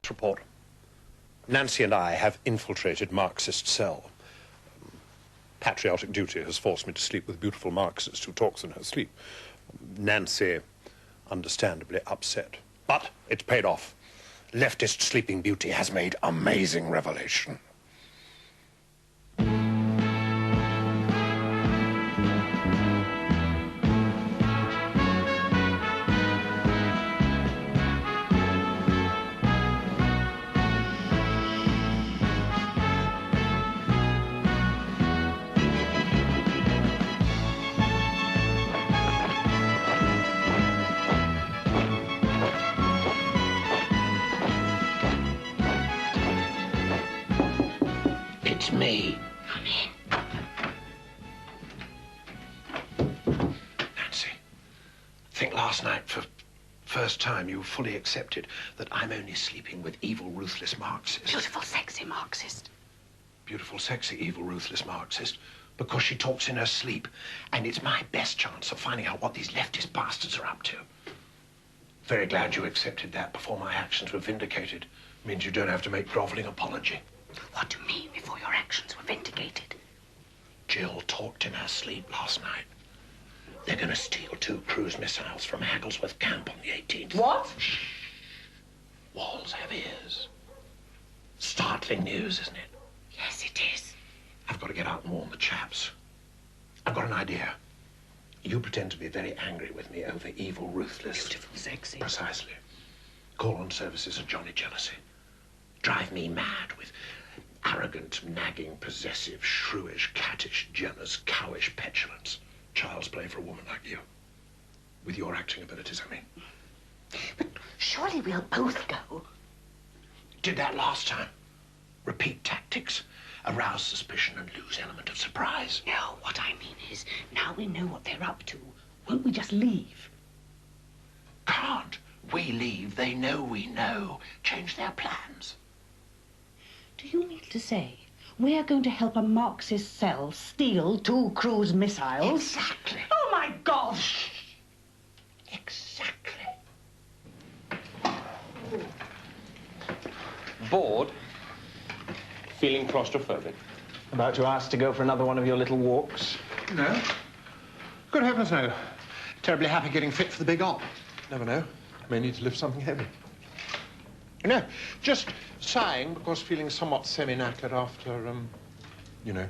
last report. Nancy and I have infiltrated Marxist cell. Patriotic duty has forced me to sleep with a beautiful Marxist who talks in her sleep. Nancy, understandably upset. But it's paid off. Leftist Sleeping Beauty has made amazing revelation. It's me. Come in. Nancy, I think last night, for first time, you fully accepted that I'm only sleeping with evil, ruthless Marxists. Beautiful, sexy Marxist. Beautiful, sexy, evil, ruthless Marxist, because she talks in her sleep, and it's my best chance of finding out what these leftist bastards are up to. Very glad you accepted that before my actions were vindicated. Means you don't have to make groveling apology. What do you mean before your actions were vindicated? Jill talked in her sleep last night. They're going to steal 2 cruise missiles from Hagglesworth Camp on the 18th. What? Shh. Walls have ears. Startling news, isn't it? Yes, it is. I've got to get out and warn the chaps. I've got an idea. You pretend to be very angry with me over evil, ruthless... Beautiful, sexy. Precisely. Call on services of Johnny Jealousy. Drive me mad with arrogant, nagging, possessive, shrewish, cattish, jealous, cowish petulance. Child's play for a woman like you. With your acting abilities, I mean. But surely we'll both go. Did that last time. Repeat tactics. Arouse suspicion and lose element of surprise. No, what I mean is, now we know what they're up to. Won't we just leave? Can't. We leave, they know we know. Change their plans. Do you mean to say we're going to help a Marxist cell steal 2 cruise missiles? Exactly. Oh, my gosh! Exactly. Bored? Feeling claustrophobic? About to ask to go for another one of your little walks? No. Good heavens, no. Terribly happy getting fit for the big op. Never know. May need to lift something heavy. No, just sighing because feeling somewhat semi-knackered after, you know.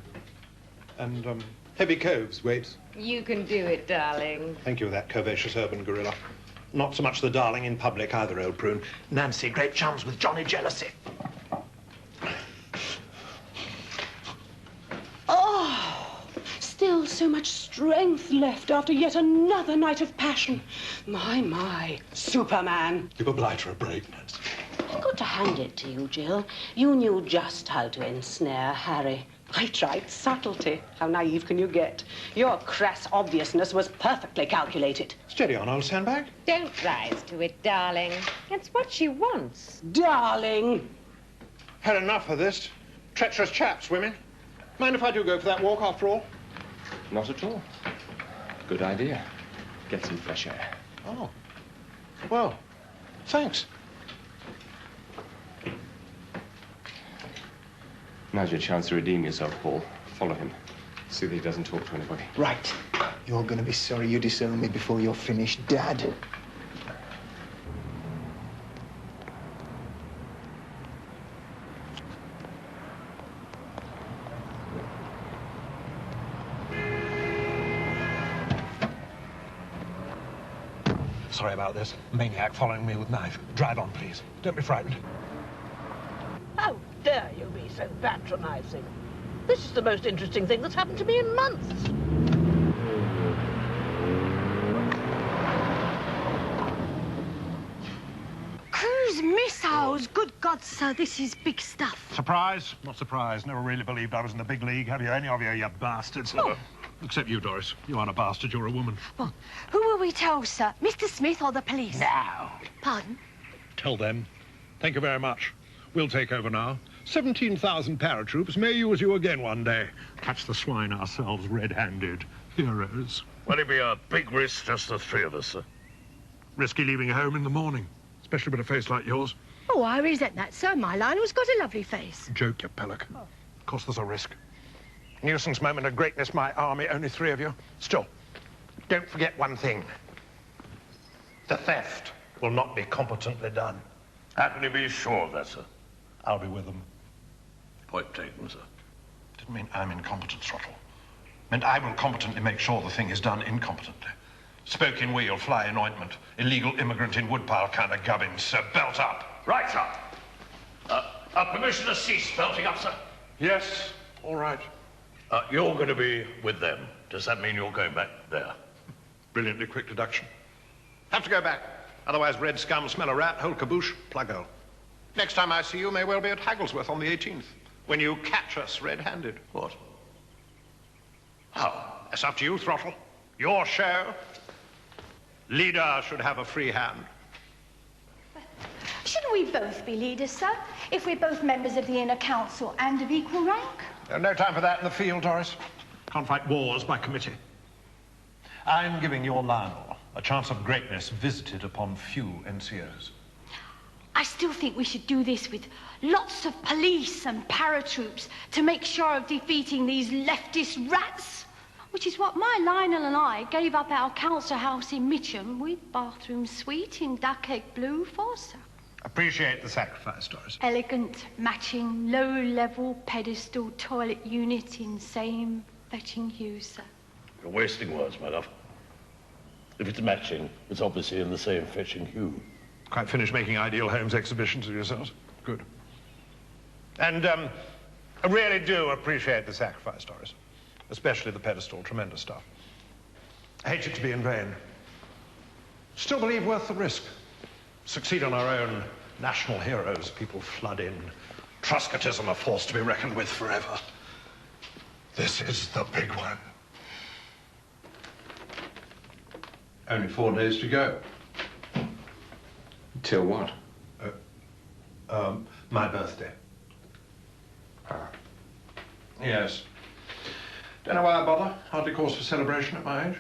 And, heavy coves, weights. You can do it, darling. Thank you, that curvaceous urban gorilla. Not so much the darling in public either, old prune. Nancy, great chums with Johnny Jealousy. Oh, still so much strength left after yet another night of passion. My, Superman. You oblige her a break, Nancy. I've got to hand it to you, Jill. You knew just how to ensnare Harry. I tried subtlety. How naive can you get? Your crass obviousness was perfectly calculated. Steady on, old sandbag. Don't rise to it, darling. That's what she wants. Darling. Had enough of this. Treacherous chaps, women. Mind if I do go for that walk after all? Not at all. Good idea. Get some fresh air. Oh. Well, thanks. Now's your chance to redeem yourself, Paul. Follow him. See that he doesn't talk to anybody. Right. You're going to be sorry you disowned me before you're finished, Dad. Sorry about this. Maniac following me with knife. Drive on, please. Don't be frightened. How dare you be so patronizing? This is the most interesting thing that's happened to me in months. Cruise missiles! Good God, sir, this is big stuff. Surprise? Not surprised. Never really believed I was in the big league, have you? Any of you, you bastards? Oh. Except you, Doris. You aren't a bastard, you're a woman. Well, who will we tell, sir? Mr. Smith or the police? Now. Pardon? Tell them. Thank you very much. We'll take over now. 17,000 paratroops may use you again one day. Catch the swine ourselves red-handed. Heroes. Well, it'd be a big risk, just the 3 of us, sir. Risky leaving home in the morning, especially with a face like yours. Oh, I resent that, sir. My Lionel's got a lovely face. Joke, you pellic. Of course there's a risk. Nuisance moment of greatness, my army, only 3 of you. Still, don't forget one thing. The theft will not be competently done. How can you be sure of that, sir? I'll be with them. Point taken, sir. Didn't mean I'm incompetent, Throttle. Meant I will competently make sure the thing is done incompetently. Spoke in wheel, fly in ointment. Illegal immigrant in woodpile kind of gubbins, sir. Belt up. Right, sir. Permission to cease belting up, sir? Yes, all right. You're going to be with them. Does that mean you're going back there? Brilliantly quick deduction. Have to go back. Otherwise, red scum, smell a rat, whole caboose, plug hole. Next time I see you may well be at Hagglesworth on the 18th, when you catch us red-handed. What? How? That's up to you, Throttle. Your show. Leader should have a free hand. Shouldn't we both be leaders, sir? If we're both members of the Inner Council and of equal rank? No time for that in the field, Doris. Can't fight wars by committee. I'm giving your Lionel a chance of greatness visited upon few NCOs. I still think we should do this with lots of police and paratroops to make sure of defeating these leftist rats. Which is what my Lionel and I gave up our council house in Mitcham with bathroom suite in duck egg blue for, sir. Appreciate the sacrifice, Doris. Elegant, matching, low-level pedestal toilet unit in same fetching hue, sir. You're wasting words, my love. If it's matching, it's obviously in the same fetching hue. Quite finished making ideal homes exhibitions of yourselves? Good. And I really do appreciate the sacrifice, Doris. Especially the pedestal, tremendous stuff. I hate it to be in vain. Still believe worth the risk. Succeed on our own national heroes, people flood in. Truscottism a force to be reckoned with forever. This is the big one. Only 4 days to go. Till what? My birthday. Ah. Yes. Don't know why I bother. Hardly cause for celebration at my age.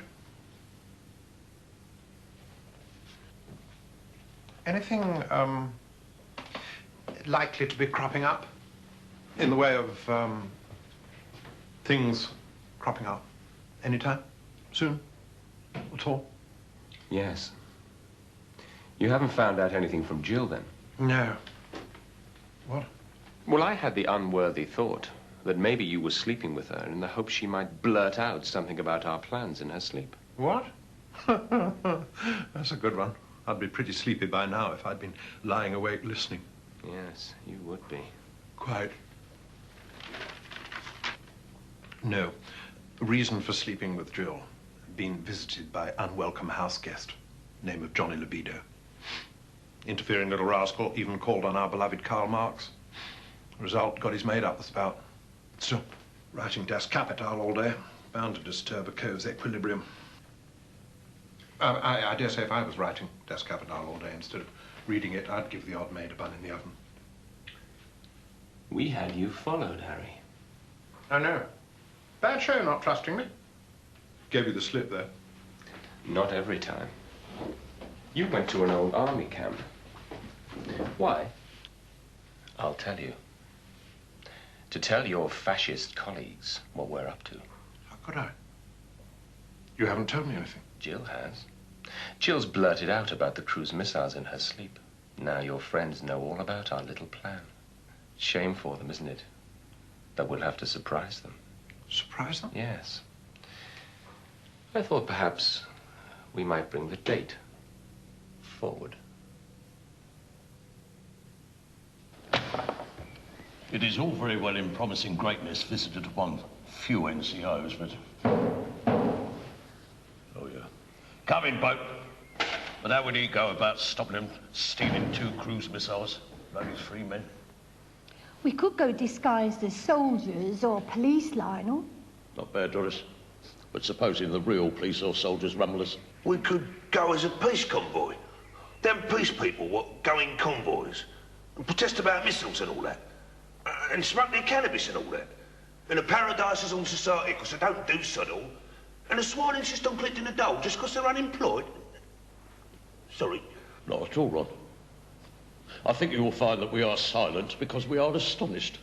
Anything, likely to be cropping up? In the way of, things cropping up? Anytime? Soon? At all? Yes. You haven't found out anything from Jill, then? No. What? Well, I had the unworthy thought that maybe you were sleeping with her in the hope she might blurt out something about our plans in her sleep. What? That's a good one. I'd be pretty sleepy by now if I'd been lying awake listening. Yes, you would be. Quite. No. Reason for sleeping with Jill. Been visited by unwelcome house guest. Name of Johnny Libido. Interfering little rascal, even called on our beloved Karl Marx. Result, got his maid up the spout. Still, writing Das Kapital all day. Bound to disturb a cove's equilibrium. I dare say if I was writing Das Kapital all day instead of reading it, I'd give the odd maid a bun in the oven. We had you followed, Harry. I know. Bad show not trusting me. Gave you the slip there. Not every time. You went to an old army camp. Why? I'll tell you. To tell your fascist colleagues what we're up to. How could I? You haven't told me anything. Jill has. Jill's blurted out about the cruise missiles in her sleep. Now your friends know all about our little plan. Shame for them, isn't it? But we'll have to surprise them. Surprise them? Yes. I thought perhaps we might bring the date forward. It is all very well in promising greatness visited upon few NCOs, but... Oh, yeah. Come in, boat. But how would he go about stopping him stealing 2 cruise missiles? Only 3 men. We could go disguised as soldiers or police, Lionel. Not bad, Doris. But supposing the real police or soldiers rumble us? We could go as a peace convoy. Them peace people what go in convoys and protest about missiles and all that. And smuggling cannabis and all that. And the paradises on society because they don't do sod all. And the swine insist on collecting the dole just because they're unemployed. Sorry. Not at all, Ron. I think you will find that we are silent because we are astonished.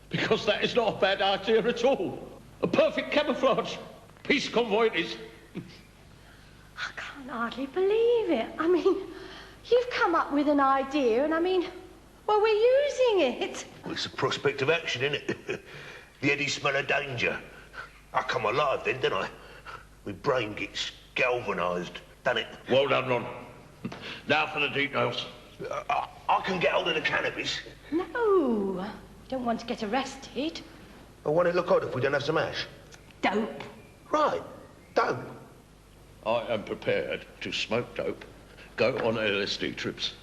Because that is not a bad idea at all. A perfect camouflage. Peace convoy it is. I can't hardly believe it. I mean, you've come up with an idea, and I mean, well, we're using it. Well, it's a prospect of action, isn't it? The Eddie smell of danger. I come alive then, don't I? My brain gets galvanised, doesn't it? Well done, Ron. Now for the details. I can get hold of the cannabis. No, don't want to get arrested. Well, won't it look odd if we don't have some ash? Dope. Right, dope. I am prepared to smoke dope, go on LSD trips,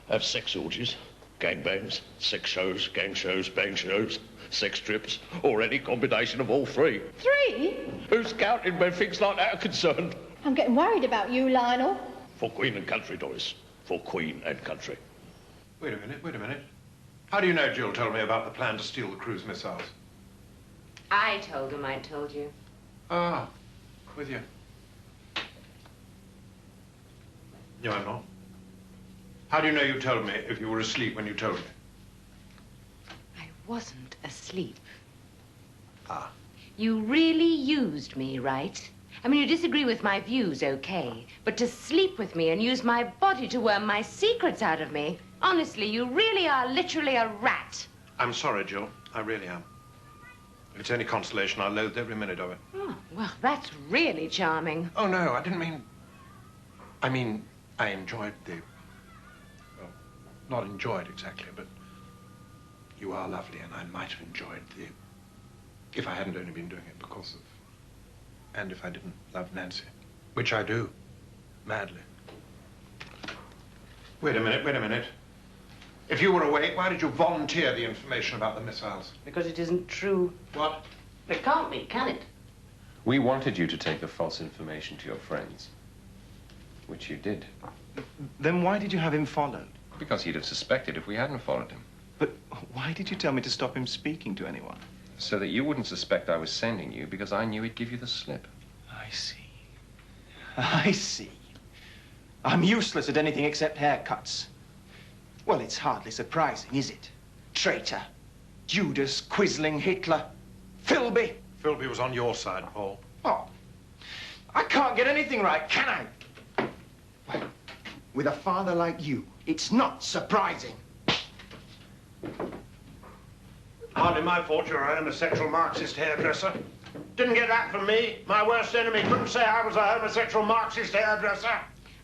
have sex orgies, gangbangs, sex shows, gang shows, bang shows, sex trips, or any combination of all three. 3? Who's counting when things like that are concerned? I'm getting worried about you, Lionel. For Queen and country, Doris. For Queen and country. Wait a minute. How do you know Jill told me about the plan to steal the cruise missiles? I told him I told you. Ah, with you. No, I'm not. How do you know you told me if you were asleep when you told me? I wasn't asleep. Ah. You really used me, right? I mean, you disagree with my views, okay. But to sleep with me and use my body to worm my secrets out of me, honestly, you really are literally a rat. I'm sorry, Jill. I really am. If it's any consolation, I loathed every minute of it. Oh, well, that's really charming. Oh, no, I didn't mean... I mean, I enjoyed the... Well, not enjoyed exactly, but you are lovely, and I might have enjoyed the... If I hadn't only been doing it because of... And if I didn't love Nancy, which I do, madly. Wait a minute. If you were awake, why did you volunteer the information about the missiles? Because it isn't true. What? It can't be, can it? We wanted you to take the false information to your friends, which you did. Then why did you have him followed? Because he'd have suspected if we hadn't followed him. But why did you tell me to stop him speaking to anyone? So that you wouldn't suspect I was sending you, because I knew he'd give you the slip. I see. I'm useless at anything except haircuts. Well, it's hardly surprising, is it? Traitor, Judas, Quisling, Hitler, Philby. Philby was on your side, Paul. Oh, I can't get anything right, can I? Well, with a father like you, it's not surprising. Hardly my fault you're a homosexual Marxist hairdresser. Didn't get that from me. My worst enemy couldn't say I was a homosexual Marxist hairdresser.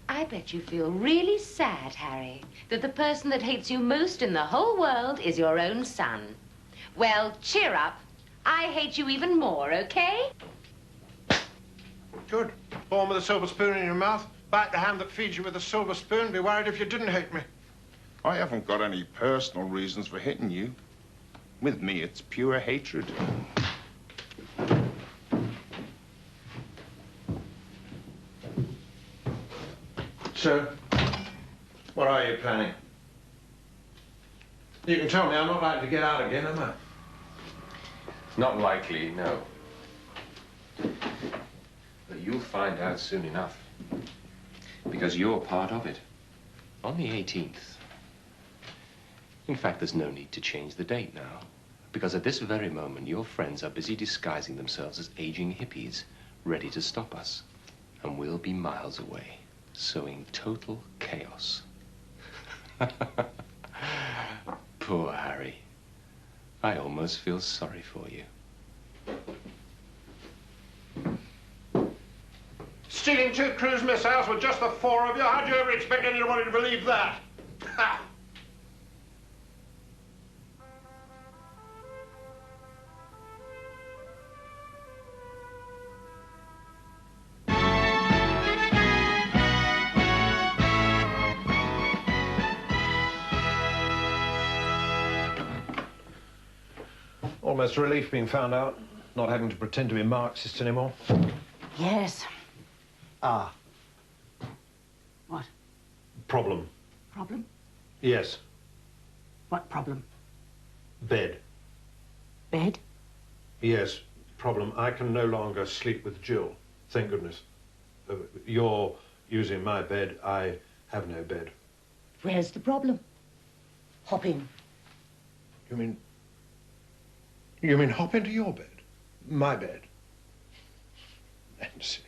I bet you feel really sad, Harry, that the person that hates you most in the whole world is your own son. Well, cheer up. I hate you even more, okay? Good. Born with a silver spoon in your mouth. Bite the hand that feeds you with a silver spoon. Be worried if you didn't hate me. I haven't got any personal reasons for hitting you. With me, it's pure hatred. So, what are you planning? You can tell me I'm not likely to get out again, am I? Not likely, no. But you'll find out soon enough. Because you're part of it. On the 18th. In fact, there's no need to change the date now. Because at this very moment, your friends are busy disguising themselves as aging hippies, ready to stop us. And we'll be miles away, sowing total chaos. Poor Harry. I almost feel sorry for you. Stealing 2 cruise missiles with just the 4 of you? How'd you ever expect anybody to believe that? Ha! Almost a relief being found out, not having to pretend to be Marxist anymore. Yes. Ah. What? Problem. Problem? Yes. What problem? Bed. Bed? Yes. Problem. I can no longer sleep with Jill. Thank goodness. You're using my bed. I have no bed. Where's the problem? Hop in. You mean hop into your bed? My bed? Nancy.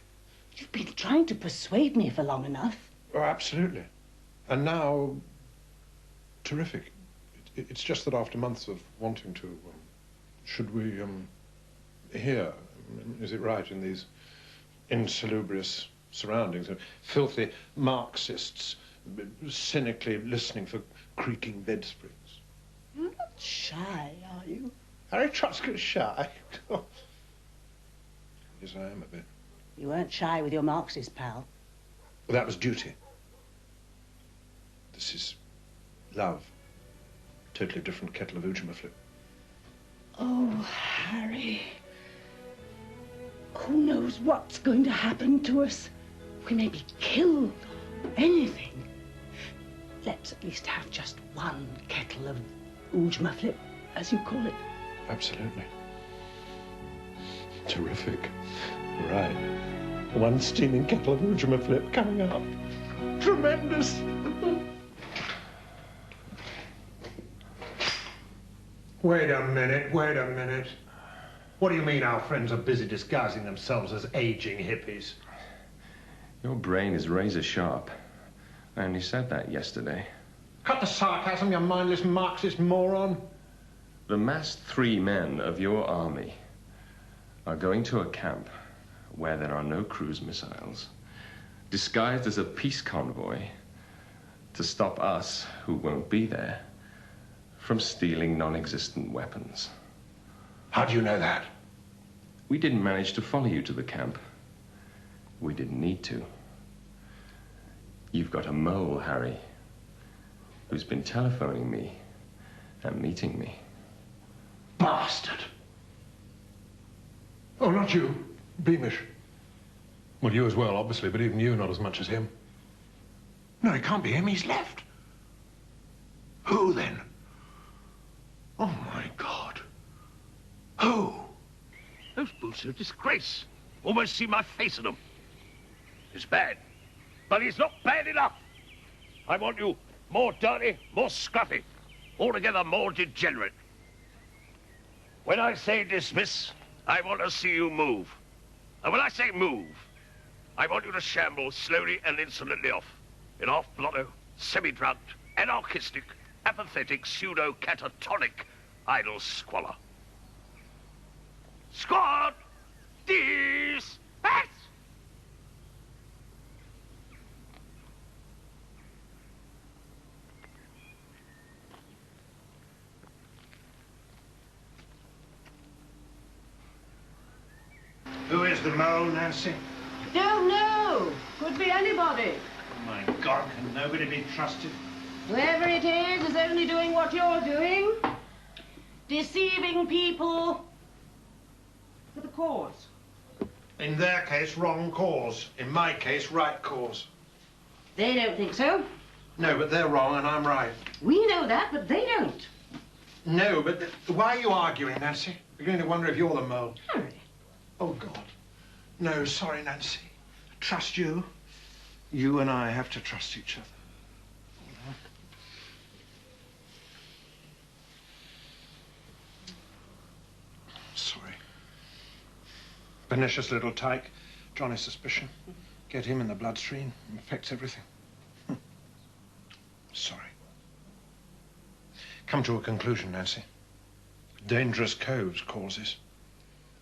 You've been trying to persuade me for long enough. Oh, absolutely. And now, terrific. It's just that after months of wanting to, should we, here, is it right, in these insalubrious surroundings, filthy Marxists cynically listening for creaking bed springs? You're not shy, are you? Harry Truscott's shy? Yes, I am a bit. You weren't shy with your Marxist pal. Well, that was duty. This is love. Totally different kettle of Ujima-flip. Oh, Harry. Who knows what's going to happen to us? We may be killed or anything. Let's at least have just one kettle of Ujima-flip, as you call it. Absolutely. Terrific. Right. One steaming kettle of Ujima-flip coming up. Tremendous. Wait a minute. What do you mean our friends are busy disguising themselves as aging hippies? Your brain is razor sharp. I only said that yesterday. Cut the sarcasm, you mindless Marxist moron. The massed 3 men of your army are going to a camp where there are no cruise missiles, disguised as a peace convoy to stop us, who won't be there, from stealing non-existent weapons. How do you know that? We didn't manage to follow you to the camp. We didn't need to. You've got a mole, Harry, who's been telephoning me and meeting me. Bastard! Oh, not you. Beamish. Well, you as well, obviously, but even you not as much as him. No, it can't be him. He's left. Who, then? Oh, my God. Who? Those boots are a disgrace. Almost see my face in them. It's bad, but it's not bad enough. I want you more dirty, more scruffy, altogether more degenerate. When I say dismiss, I want to see you move. And when I say move, I want you to shamble slowly and insolently off in half-blotto, semi-drugged, anarchistic, apathetic, pseudo-catatonic, idle squalor. Squad! Dismiss! Who is the mole, Nancy? Don't know. Could be anybody. Oh, my God, can nobody be trusted? Whoever it is only doing what you're doing. Deceiving people for the cause. In their case, wrong cause. In my case, right cause. They don't think so. No, but they're wrong and I'm right. We know that, but they don't. No, but why are you arguing, Nancy? I'm beginning to wonder if you're the mole. Harry. Oh, God. No, sorry, Nancy. Trust you. You and I have to trust each other. Sorry. Pernicious little tyke. Johnny's suspicion. Get him in the bloodstream. Affects everything. Sorry. Come to a conclusion, Nancy. Dangerous coves causes.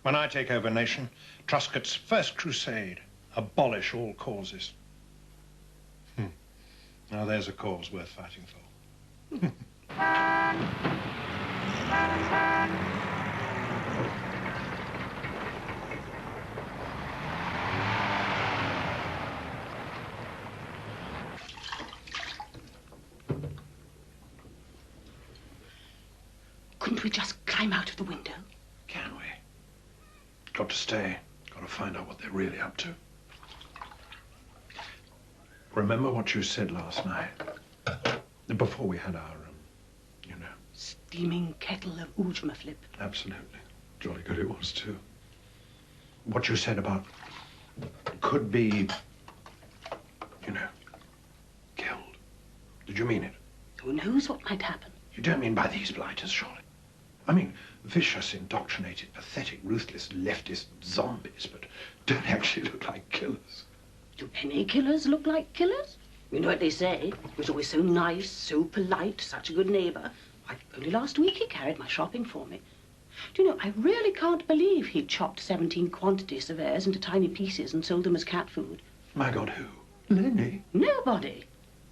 When I take over a nation, Truscott's first crusade, abolish all causes. Now there's a cause worth fighting for. Couldn't we just climb out of the window? Can we? Got to stay. Got to find out what they're really up to. Remember what you said last night? Before we had our, you know. Steaming kettle of Ujima-flip. Absolutely. Jolly good it was, too. What you said about could be, you know, killed. Did you mean it? Who knows what might happen? You don't mean by these blighters, surely? I mean, vicious, indoctrinated, pathetic, ruthless, leftist zombies, but don't actually look like killers. Do any killers look like killers? You know what they say? He was always so nice, so polite, such a good neighbour. Why, only last week he carried my shopping for me. Do you know, I really can't believe he chopped 17 quantity surveyors into tiny pieces and sold them as cat food. My God, who? Lenny? Nobody.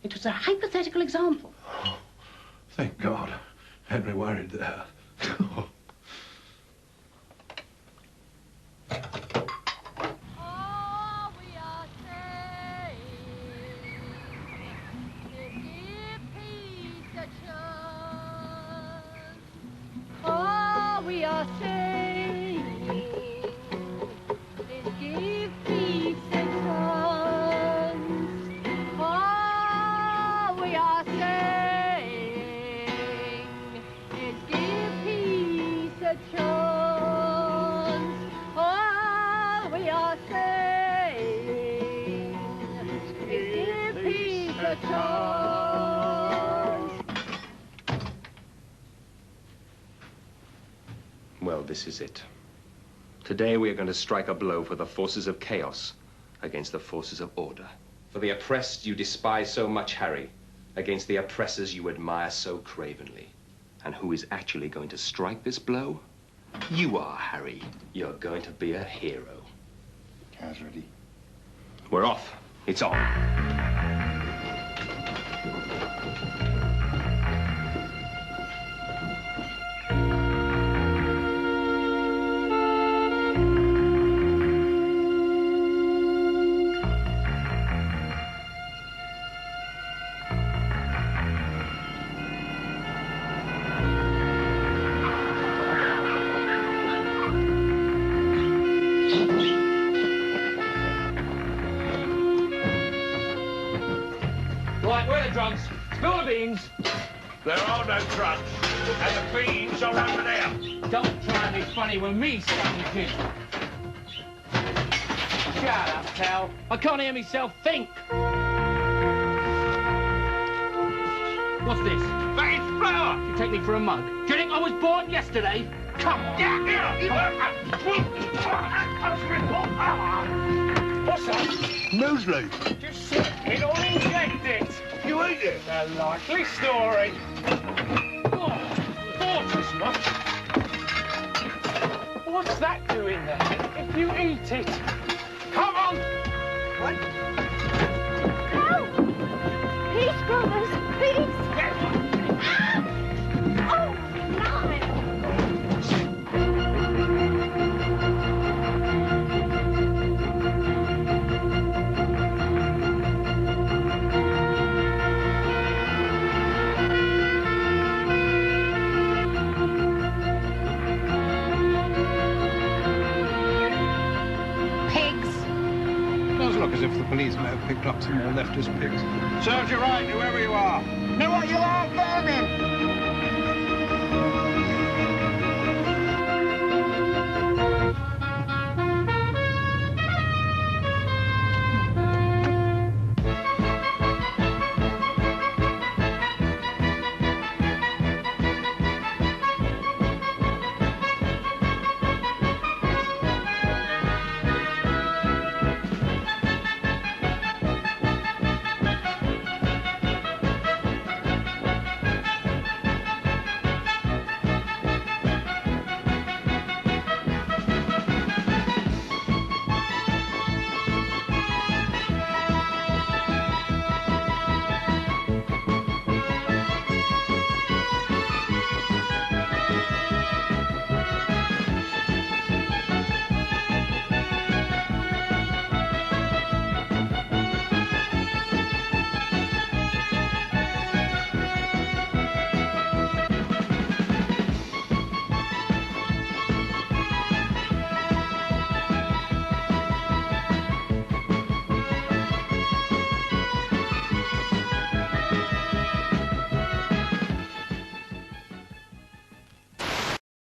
It was a hypothetical example. Oh, thank God. Had me worried there. Well, this is it. Today we are going to strike a blow for the forces of chaos against the forces of order. For the oppressed you despise so much, Harry, against the oppressors you admire so cravenly. And who is actually going to strike this blow? You are, Harry. You're going to be a hero. Car's ready. We're off. It's on. Right, where are the drums? Spill the beans. There are no drums, and the beans are over there. Don't try and be funny with me, Stanley Kid. Shut up, Cal. I can't hear myself think. What's this? That is flour. You take me for a mug. Do you think I was born yesterday? Come on. What's that? Muesli. Just sit it or inject it. You eat it? A likely story. Oh, tortoise what? What's that doing there? If you eat it. Come on. What? No! Peace, brothers, peace! Oh, no! Does look as if the police may have picked up some more leftist pigs. Serves you right, whoever you are. Know what you are, vermin?